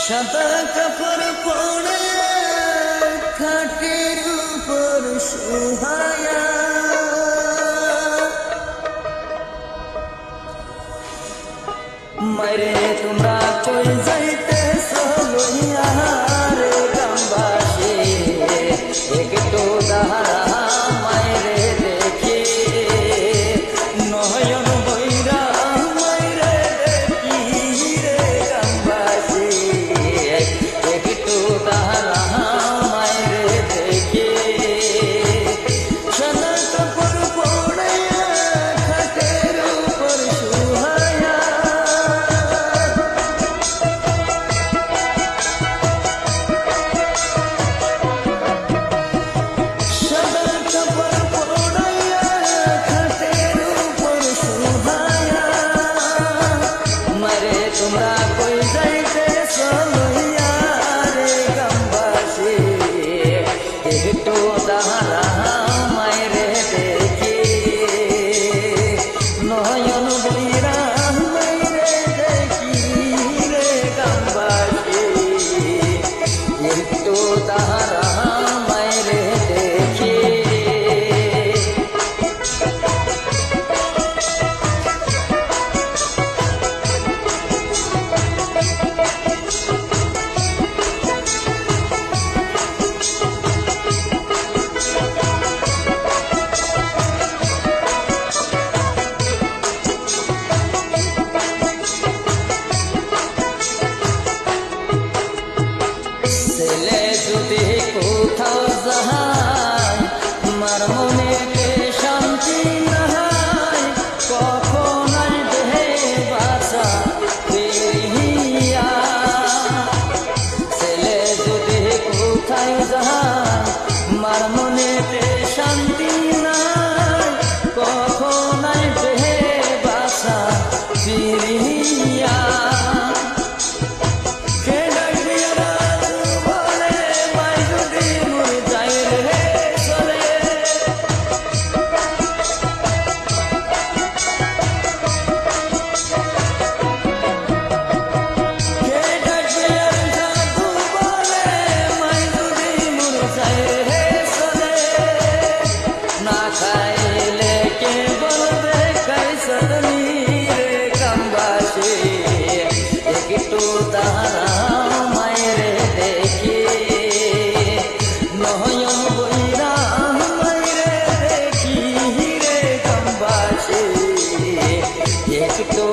সাদা কাপড় পরে খাটের উপর শুহায়া মারে তোমরা কই যাইতেছো লইয়া রে গ্রামবাসী একটু দাঁড়া মাইরে দেখি নয়ন বৈরা মাইরে দেখি রে গ্রামবাসী একটু দাঁড়া মাইরে দেখি সাদা কাপড় পরে খাটের উপর শুহায়া তোমরা কই যাইতেছো লইয়া রে গ্রামবাসী একটু দাঁড়া মাইরে দেখি নয়ন বৈরা মাইরে দেখি রে গ্রামবাসী একটু দাঁড়া মাইরে দেখি ছেলে যদি কোথাও যায় মার মনেতে শান্তি নাই কখন আসবে বাসা ফিরিয়া ছেলে যদি কোথায় যায় মার মনেতে শান্তি নাই কখন আসবে বাসা ফিরিয়া একটু দাঁড়া মায়েরে দেখি নয়ন বৈরা মায়েরে দেখি রে গ্রামবাসী একটু